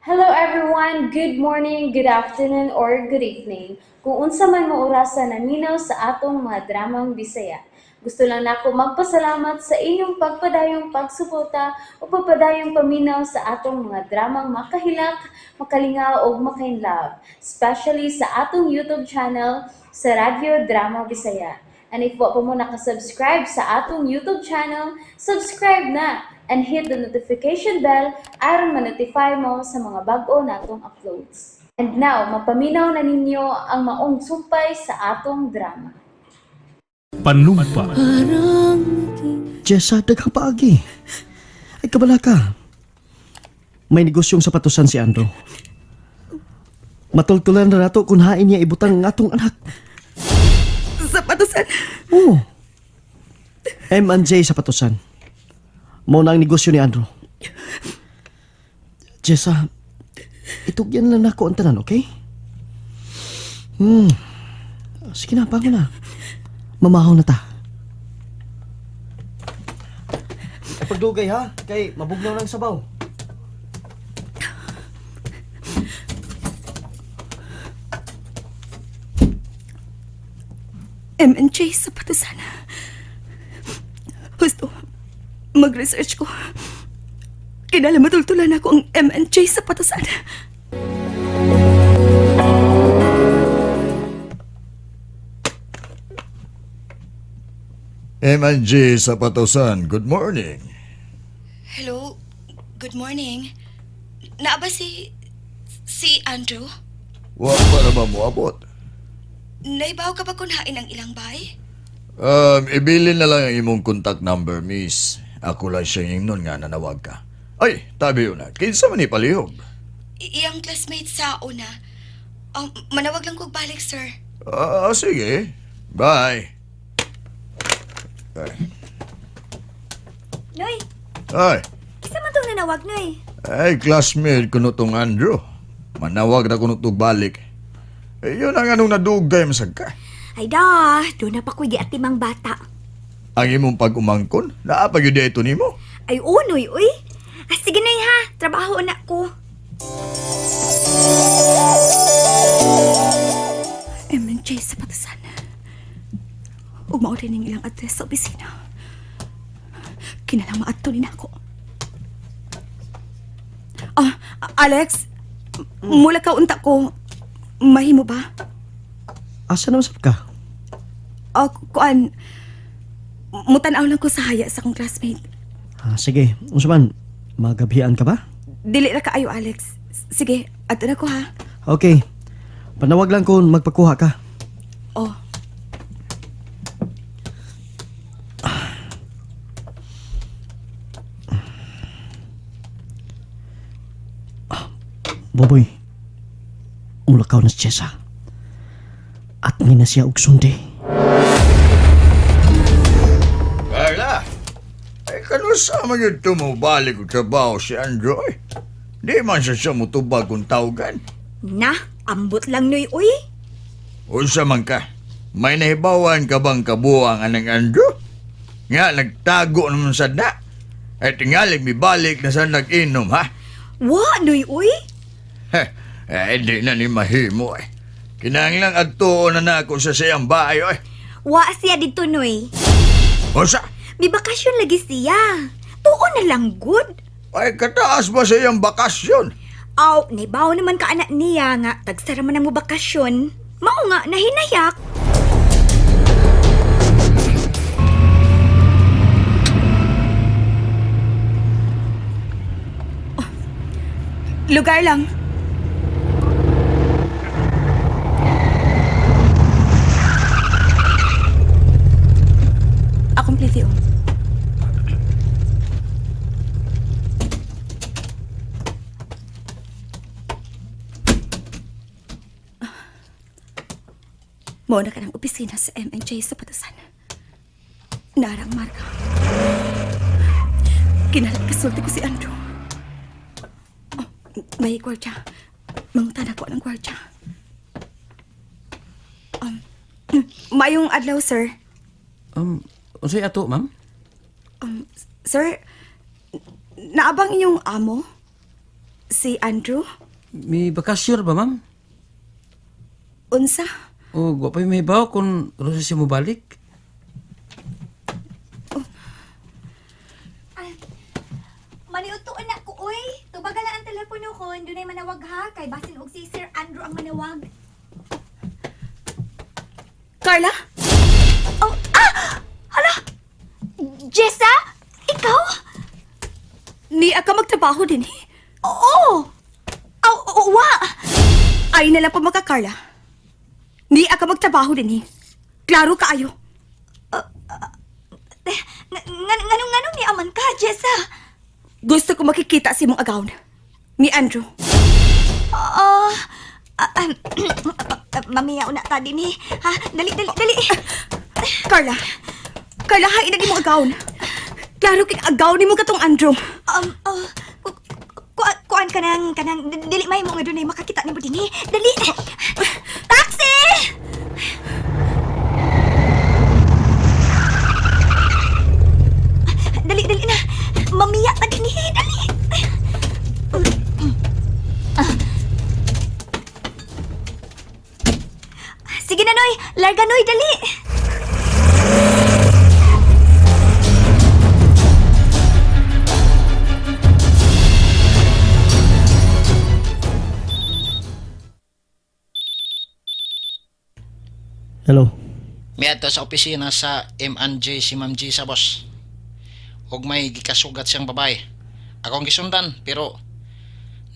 Hello everyone, good morning, good afternoon, or good evening. Kung unsa man mo orasan naminaw sa atong mga dramang Bisaya. Gusto lang nako magpasalamat sa inyong pagpadayong pagsuporta o pagpadayong paminaw sa atong mga dramang makahilak, makalingaw o makainlove, especially sa atong YouTube channel sa Radio Drama Bisaya. And if wa pa mo nakasubscribe sa atong YouTube channel, subscribe na and hit the notification bell aron ma-notify mo sa mga bag-o natong uploads. And now, mapaminaw na ninyo ang maong sumpay sa atong drama. Panumpa. Jessa, daghang paagi. Ay, kabala ka. May negosyong sapatusan si Andrew. Matultulan na nato kung hain niya ibutang ang atong anak. Sapatusan? Oo. M&J Sapatusan. Mao na ang negosyo ni Andrew. Jessa, itugyan lang ako ang tanan, okay? Sige na, bango na. Mamahaw na ta. Pagdugay ha, kay mabugnaw ng sabaw. M&J Sapatusan. Gusto, mag-research ko. Kinala matultulan ako ang M&J Sapatusan. M&J Sapatusan, good morning. Hello, good morning. Naa ba si Andrew? Wa pa naman mo abot. Naibaw ka ba kung hain ang ilang bay? Ibilin na lang ang imong contact number, miss. Ako lang siya nun nga nanawag ka. Ay, tabi yun na. Kinsa man ipalihog. Iyang classmate sa una. Manawag lang kong balik, sir. Sige. Bye. Noy, Ay, isa man tong nanawag, Noy. classmate ko no tong Andrew. Manawag na ko no tong balik. Yun ang anong nadugay masag ka. Ay da, doon na pa ko'y giatimang bata. Ang imong pag-umangkon, naapag yun dito ni mo. Ay Noy, uy. Sige Noy ha, trabaho na ko. M&J Sapatusan. Umaw rin ang ilang address sa opisina. Kinalang maadto din ako. Alex, mula ka unta ko. Mahimo ba? Asa naman sab ka? Kuan, mutanaw lang ko sa haya sa akong classmate. Sige, unsa man, magabihan ka ba? Dili ra kaayo, Alex. Sige, adto na ko ha. Okay, panawag lang kung magpakuha ka. Oh, Boboy, mulakaw na si Jessa. At ngina siya og sundi. Carla, kanusa man yun tumubalik o trabaho si Andrew eh. Di man siya mutubag kung tawgan. Na, ambot lang Noy, uy. Unsa man ka, may nahibawan ka bang kabuang anang Andrew? Nga nagtago naman sa na. At tingalig mi balik na sa nag-inom ha. Wa, Noy, uy. Hindi na ni mahimo eh. Kinanglang adtuon na ako sa siyang bayo eh. Wa siya dito, Noy. Unsa? May bakasyon lagi siya. Tuon na lang good. Ay kataas ba sa iyang bakasyon? Aw, naibaw naman ka anak niya nga. Tagsara man ang mo bakasyon. Mao nga, nahinayak. lugar lang. Complete. Mo na ka ng opisina sa M&J Sapatusan. Narang marka. Kinalat kasulti ko si Andrew. May gwardya. Mangutan ako ng gwardya. Mayong adlaw, sir. Unsay ato, ma'am? Sir, naabang inyong amo? Si Andrew? May bakasyon ba, ma'am? Unsa? O, gwapay may baw kung ano siya mo balik? Maniutuan na ko, oy. Tubagal lang ang telepono ko. Doon ay manawag ha. Kay basin og si Sir Andrew ang manawag. Carla? Oh, hala! Jessa? Ikaw? Ni ka magtrabaho din eh. Oo! Wa! Ay na lang pa maka, Carla. Ni ka magtrabaho din eh. Klaro kaayo. Nganong ni aman ka, Jessa? Gusto ko makikita si mong agawon. Ni Andrew. Mamiyaw na ta din eh. Ha? Dali. Carla. Carla, hain na mo agawon. Klaro kin agaw ni mo katong Andrew. Kuan kanang dili may mo nga dunay makakita ni mo dinhi. Dali. Taxi! Dali na. Mamiya ta dinhi. Dali. Sige na, Noy. Larga, Noy. Dali. Hello. Miadto sa opisina sa M&J si Ma'am G sa boss. Ug may gikasugat siyang babae. Ako ang gisundan pero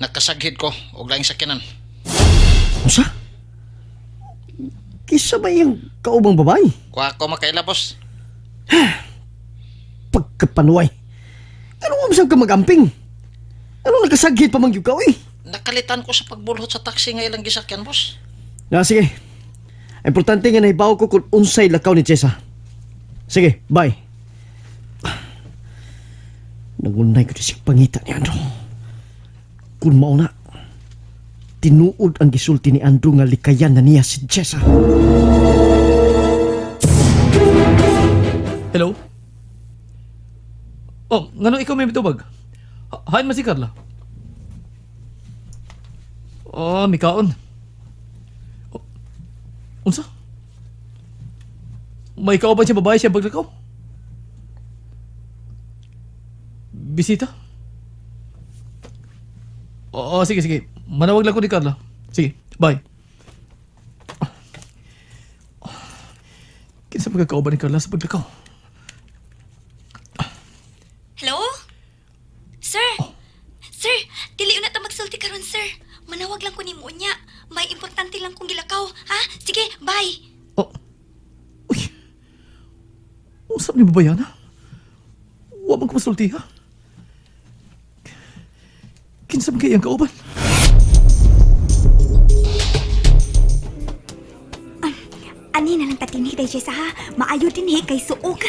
nakasaghid ko og laing sakyanan. Unsa? Kisa ba yung kaubang babae? Kuha ko makaila boss. Pagkapanuway. Ano mo ka magamping? Ano nagkasaghit pa mangyug ka, eh? Nakalitan ko sa pagbulhot sa taxi nga ilang gisakyan boss. Sige. Importante nga nahibaw ko kung unsay lakaw ni Chesa. Sige, bye. Nangunay ko siyang pangita ni Andrew. Kung mauna, tinuod ang gisulti ni Andrew nga likayan na niya si Chesa. Hello? Oh, ngano ikaw may bitubag? Hain man si Carla. Oh, may kaon. Oh, unsa? May kauban siya babae siya baglakaw? Bisita? Oo, sige. Manawag lang ko ni Carla. Sige, bye. Kinsa pagkakauban ni Carla sa paglakaw? Hello? Sir? Sir, dili na ta magsulti karon, sir. Manawag lang ko ni mo niya. May importante lang kong gilakaw. Ha? Sige, bye. Oh. Uy. Usap ni babayana? Huwag magkumasulti, ha? Kinsa man kayang kauban? Ani na lang tatini, day Jessa, ha? Maayo din kay suog.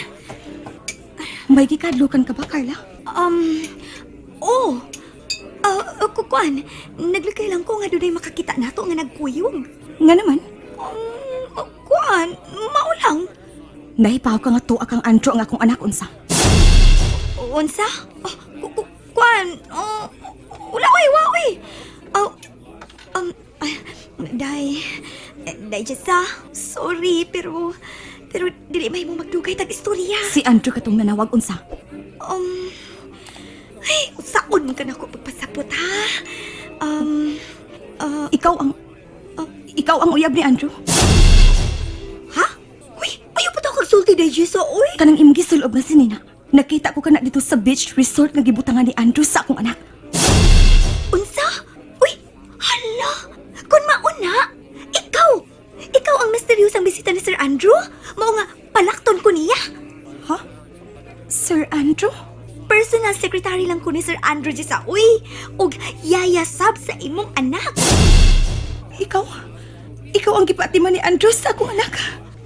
May gikadlukan ka ba, Carla? Oo. Kukuan, naglagay lang ko nga doon ay makakita nato nga nagkuyong. Nga naman, Kuan, maulang. nahipaw ka nga tuwa kang Andrew ang akong anak unsa. Unsa? Kuan, wala, oy. Day Jessa, sorry, pero dili may mo magdugay tag istorya. Si Andrew katong nanawag unsa. Ay, saon man ka na ako pagpasapot, ha? Ikaw ang uyab ni Andrew. Ha? Uy, ayaw pa kag sulti, day Jessa, uy. Kanang imong gisulob na sinina. Nakita ko kana dito sa beach resort nga gibutangan ni Andrew sa akong anak. Unsa? Uy, hala! Kung mauna, ikaw ang misteryosang bisita ni Sir Andrew? Mao nga, palakton ko niya. Ha? Sir Andrew? Personal secretary lang ko ni Sir Andrew Jessa, uy. Og yayasab sa imong anak. Ikaw ang gipatiman ni Andrew sa akong anak.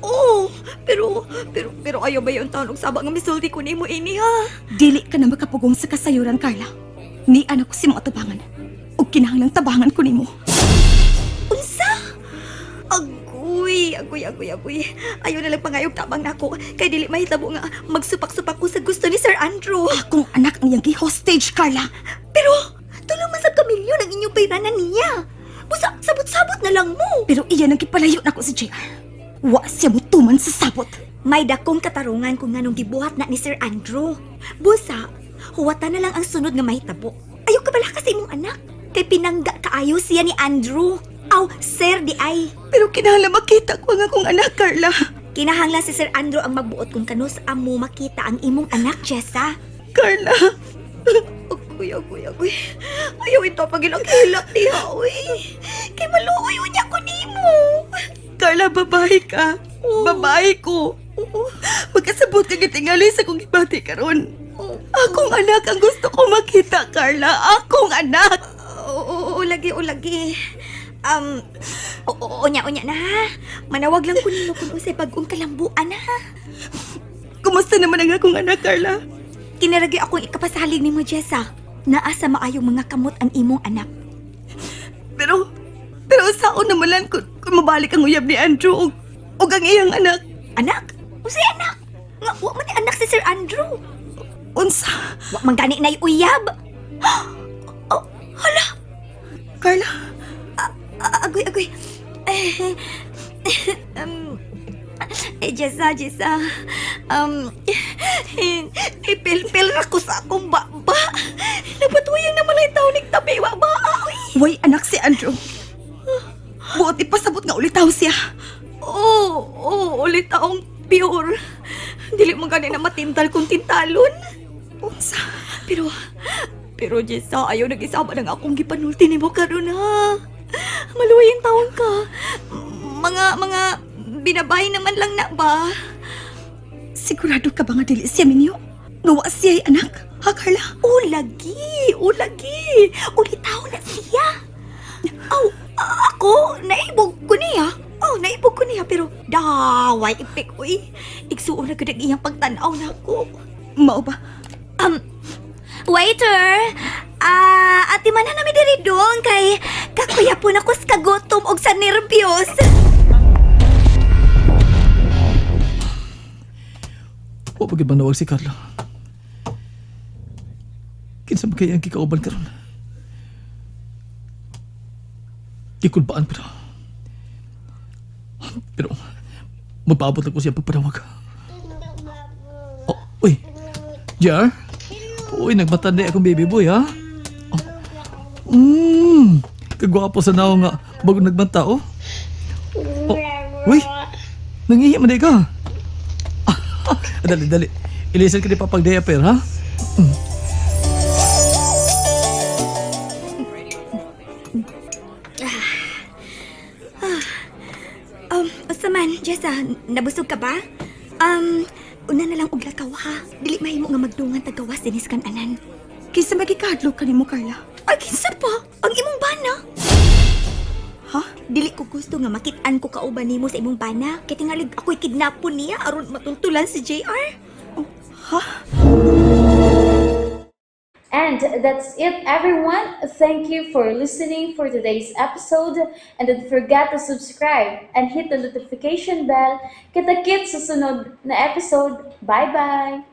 Oo, pero ayaw ba yung taon og saba nga misulti ko nimo ini, ha? Dili ka na makapugong sa kasayuran, Carla. Ni anak ko si mo atubangan. O kinahanglang tabangan ko nimo. Unsa? Agoy. Ayaw na lang pangayog tabang nako. Kay dili mahitabo nga magsupak-supak ko sa gusto ni Sir Andrew. Akong anak ang iyang gi-hostage, Carla. Pero, tulong man sa kamilyo. inyong bayranan niya. Busa, sabot-sabot na lang mo. Pero iya nang gipalayo na ko si JR. Wa siya mutuman sa sabot. May dakong katarungan kung nganong gibuhat na ni Sir Andrew. Busa, huwata na lang ang sunod nga mahitabo. Ayaw ka bala kasi imong anak. Kay pinangga kaayo siya ni Andrew. Aw, Sir di ay. Pero kinahanglan makita ko ang akong anak, Carla. Kinahanglan si Sir Andrew ang magbuot kung kanus amo makita ang imong anak, Jessa. Carla. Agoy. Ayaw ito pagilak-hilak niya, uy. Kay maluoy niya ko nimo. Carla, babae ka. Babae ko. Magkasabot ka gitingali sa kong gibati karon. Akong anak ang gusto ko makita, Carla. Akong anak. Oo, lagi. Unya na ha. Manawag lang ko nimo kung usay bagong kalambuan ha. Kumusta naman ang akong anak, Carla? Kinaragi akong ikapasalig nimo, Jessa. Naasa maayong mga kamot ang imong anak. Pero saon naman lang kung mabalik ang uyab ni Andrew o ang iyang anak. Anak? Usay anak? Nga, wa man ni anak si Sir Andrew. Unsa? Wa man gani na'y uyab. Oh, hala. Carla, Agoy. Jessa. Ipilpil na ko sa akong baba. Napatuyang naman lang taon tabi, wa ba? way anak si Andrew. Buot ipasabot nga ulitaw siya. Oo, ulit taong pure. Dili mo gani na matintal kung tintalon. Unsa? Pero Jessa, ayaw nag-isama ng akong gipanulti ni mo karon ha. Maluwing taon ka. Mga binabay naman lang na ba? Sigurado ka ba nga dili siya minyo? Ngawa siya ay anak? Ha, Carla? Ulagi. Ulitaw na siya. Ako, naibog ko niya. Pero daway, ipik, uy. Igsuon na kadag iyang pagtanaw na ako. Mao ba? Waiter! Ati man na namin diri doon kay kakuya po na ko sa kagutom og sa nervyos. O pagid manawag si Carla. Kinsa ba kaya ang kikauban karon? Kikulbaan pa na. Pero magpaabot lang ko siya pagpanawag. Oh, uy! Jar? Uy, nagmatanda akong baby boy, ha? Kagwapo sa naong nga bago nagbanta, oh. Uy! Nangihi man ka. Dali. Ilisan ka ni Papag diaper, ha? Usaman, Jessa, nabusog ka ba? Una na lang og lakaw ha. Dili mahimo nga magdungan tagawas dinis kan anan. Kinsa magikadlok ka nimo, Carla? Ay, kinsa pa? Ang imong bana? Ha? Dili ko gusto nga makit-an ko kauban nimo sa imong bana. Kaya tingalig ako'y kidnapon niya aron matultulan si JR. Ha? And that's it, everyone. Thank you for listening for today's episode. And don't forget to subscribe and hit the notification bell. Kita-kits sa sunod na episode. Bye-bye!